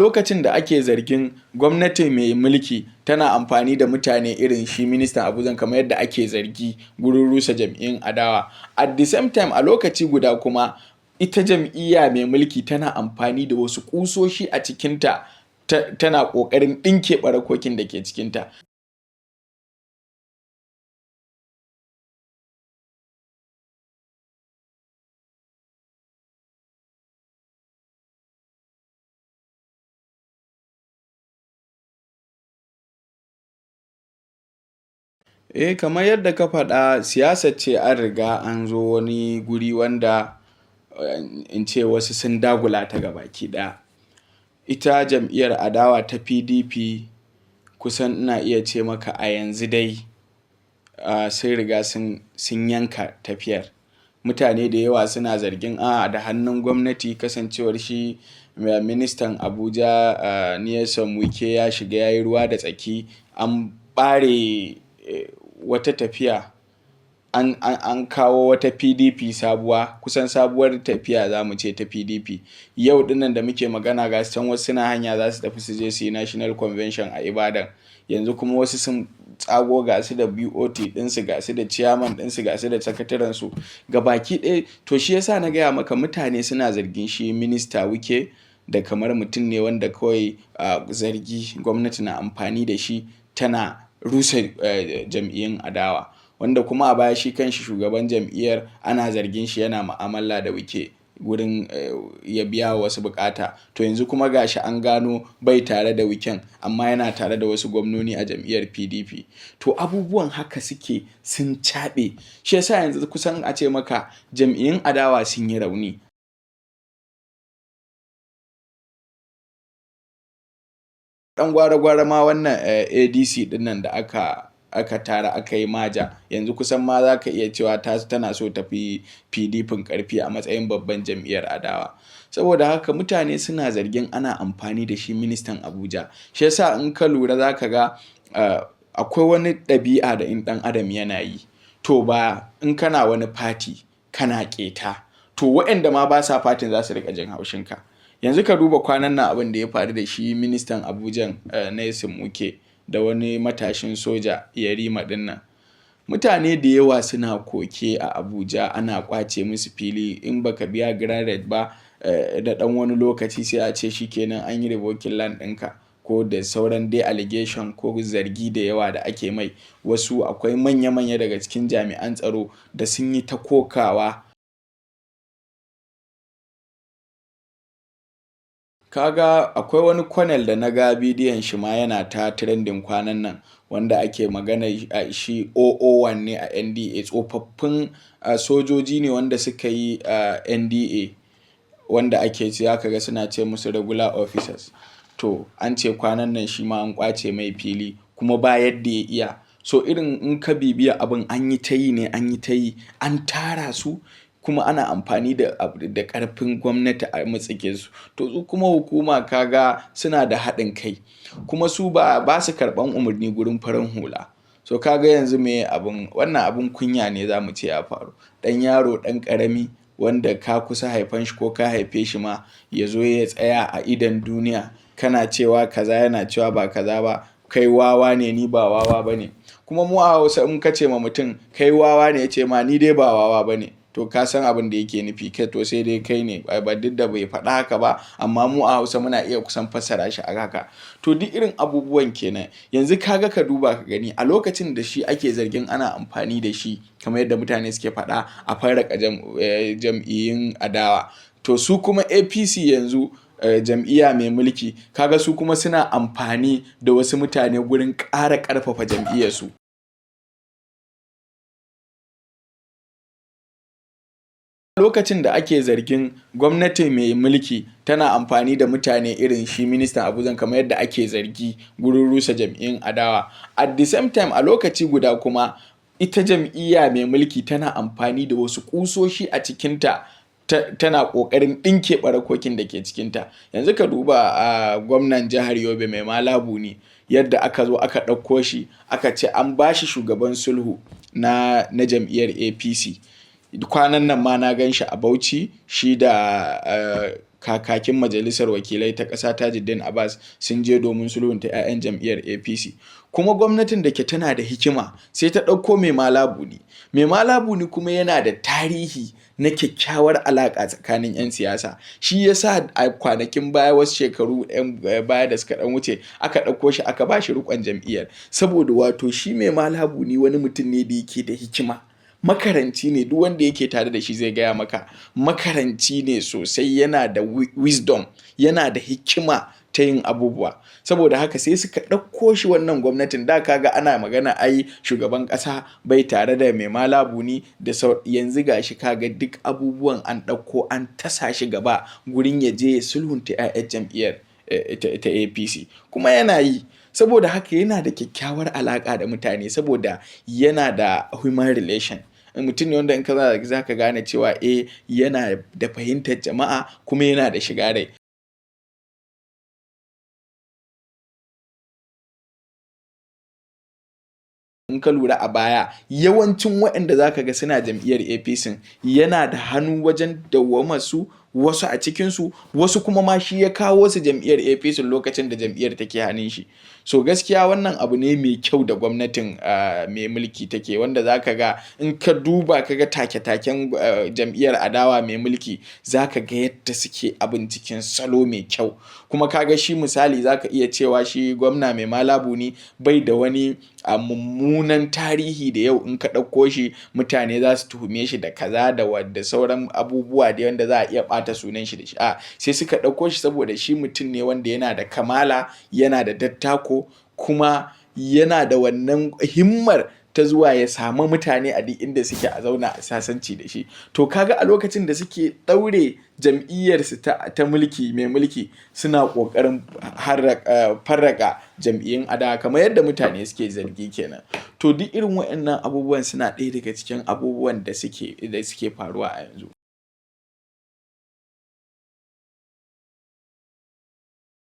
lokacin da ake zargin gwamnati mai mulki tana amfani da mutane irin shi ministan Abuja kamar yadda ake zargi gurin rusa jam'iyyun adawa, at the same time a lokaci guda kuma ita jam'iyya mai mulki tana amfani da wasu kusoshi a cikinta tana ƙoƙarin ɗinke ɓarakokin da ke cikinta. Kamar yadda ka faɗa, siyasa ce an riga an zo wani guri wanda in ce wasu sun dagula ta gabaki ɗaya. Ita jam'iyyar adawa ta PDP kusan ina iya ce maka a yanzu dai sun riga sun yanka tafiyar. Mutane da yawa suna zargin da hannun gwamnati, kasancewar shi ministan Abuja Nyesom Wike ya shiga yayi ruwa da tsaki, an ɓare wata tafiya, an kawo wata PDP sabuwa, kusan sabuwar tafiya za mu ce ta PDP. Yau dinnan da muke magana ga can wasu suna hanya za su tafi su je su yi National Convention a Ibadan. Yanzu kuma wasu sun tsago gasu da BOT ɗinsu, gasu da chairman ɗinsu, gasu da sakatarensu gabaki ɗaya. To shi yasa na gaya maka mutane suna zargin shi minista Wike da kamar mutum ne wanda kawai zargi gwamnati na amfani da shi tana rusa jam'iyyun adawa, wanda kuma a baya shi kanshi shugaban jam'iyyar ana zargin shi yana mu'amala da Wike wurin ya biya wasu bukata. To yanzu kuma gashi an gano bai tare da Wiken, amma yana tare da wasu gwamnoni a jam'iyyar PDP. To abubuwan haka suke sun caɓe, shi yasa yanzu kusan a ce maka jam'iyyun adawa sun yi rauni. Dan gwara-gwara ma wannan ADC dinnan da aka tara aka yi maja, yanzu kusan ma za ka iya cewa tana so tafi PDP karfi a matsayin babban jam'iyyar adawa. Saboda haka mutane suna zargin ana amfani da shi ministan Abuja. Shi yasa in ka lura za ka ga akwai wani ɗabi'a da in ɗan adam yana yi. To ba in kana wani fati kana ƙeta, to waɗanda ma ba sa fatin za su riƙa jin haushinka. Yanzu ka duba kwanan nan abin da ya faru da shi ministan Abuja Nyesom Wike da wani matashin soja Yarima dinnan. Mutane da yawa suna koke a Abuja ana kwace musu fili, in baka biya granted ba da ɗan wani lokaci sai a ce shikenan an yi revoking land ɗinka, ko da sauran dai allegation ko zargi da yawa da ake mai. Wasu akwai manya-manya daga cikin jami'an tsaro da sun yi ta kokawa. Kaga akwai wani colonel da na ga bidiyon shi ma yana ta trending kwanan nan, wanda ake magana shi 001 ne a NDA, tsofaffin sojoji ne wanda suka yi NDA, wanda ake ce aka ga suna ce musu regular officers. To an ce kwanan nan shi ma an kwace mai fili kuma ba yadda ya iya. So irin in ka bibiya abin an yi ta yi ne, an yi ta yi, an tara su kuma ana amfani da ƙarfin gwamnati a matsake su. To su kuma hukuma kaga suna da haɗin kai, kuma su ba su karɓan umarni gurin farin hula. So kaga yanzu me abin, wannan abin kunya ne za mu ce ya faru. Ɗan yaro ɗan ƙarami wanda ka kusa haifan shi ko ka haife shi ma ya zo ya tsaya a idon duniya kana cewa kaza yana cewa ba kaza ba, kai wawa ne ni ba wawa bane. Kuma mu a Hausa in ka ce ma mutum kai wawa ne ya ce ma ni dai ba wawa bane, to ka san abin da yake nufi, kai to sai dai kai ne, ba duk da bai faɗa haka ba, amma mu a Hausa muna iya kusan fassara shi a haka. To duk irin abubuwan kenan. Yanzu kaga ka duba ka gani a lokacin da shi ake zargin ana amfani da shi kamar yadda mutane suke faɗa a farraka jam'iyyun adawa. To su kuma APC yanzu jam'iyya mai mulki, kaga su kuma suna amfani da wasu mutane gurin ƙara ƙarfafa jam'iyyarsu. Lokacin da ake zargin gwamnati mai mulki tana amfani da mutane irin shi ministan Abuja kamar yadda ake zargi gurin rusa jam'iyyun adawa, at the same time a lokaci guda kuma ita jam'iyya mai mulki tana amfani da wasu kusoshi a cikinta tana ƙoƙarin ɗinke ɓarakokin da ke cikinta. Yanzu ka duba gwamnan jihar Yobe Mai Malabu ne, yadda aka zo aka ɗauko shi aka ce an ba shi shugaban sulhu na jam'iyyar APC. Kwanan nan ma na gan shi a Bauchi shi da kakakin majalisar wakilai ta ƙasa Tajuddin Abbas sun je domin sulhunta 'ya'yan jam'iyyar APC. Kuma gwamnatin da ke tana da hikima sai ta ɗauko Mai Malabuni. Mai Malabuni kuma yana da tarihi na kyakkyawar alaƙa tsakanin 'yan siyasa. Shi ya sa a kwanakin baya, wasu shekaru 'yan baya da suka ɗan wuce, aka ɗauko shi aka ba shi riƙon jam'iyyar. Saboda wato shi Mai Malabuni wani mutum ne da yake da hikima. Makaranci ne, duk wanda yake tare da shi zai gaya maka makaranci ne sosai, yana da wisdom, yana da hikima ta yin abubuwa. Saboda haka sai suka ɗauko shi wannan gwamnatin. Da kaga ana magana ai shugaban ƙasa bai tare da Mai Malabuni da yanzu gashi kaga duk abubuwan an ɗauko an tasa shi gaba gurin ya je ya sulhunta 'ya'yan jam'iyyar ta APC, kuma yana yi. Saboda haka yana da kyakkyawar alaƙa da mutane, saboda yana da human relation. Mutum ne wanda in ka za ka gane cewa yana da fahimtar jama'a kuma yana da shiga rai. In ka lura a baya, yawancin waɗanda za ka ga suna jam'iyyar APC yana da hannu wajen dawwamarsu, wasu a cikinsu, wasu kuma ma shi ya kawo su jam'iyyar APC lokacin da jam'iyyar take hannun shi. So gaskiya wannan abu ne mai kyau da gwamnatin mai mulki take, wanda za ka ga in ka duba ka ga take-taken jam'iyyar adawa mai mulki, za ka ga yadda suke abin cikin salo mai kyau. Kuma ka ga shi misali za ka iya cewa shi gwamna Mai Malabuni bai da wani mummunan tarihi da yau in ka ɗauko shi mutane za su tuhume shi da kaza da sauran abubuwa da wanda za a iya ɓata sunan shi da shi. Sai suka ɗauko shi saboda shi mutum ne wanda yana da kamala, yana da dattako, kuma yana da wannan himmar ta zuwa ya samu mutane a duk inda suke a zauna a sasanci da shi. To kaga a lokacin da suke ɗaure jam'iyyarsu ta mulki mai mulki, suna ƙoƙarin farraka jam'iyyun adawa kamar yadda mutane suke zargi kenan. To duk irin waɗannan abubuwan suna ɗaya daga cikin abubuwan da suke faruwa a yanzu.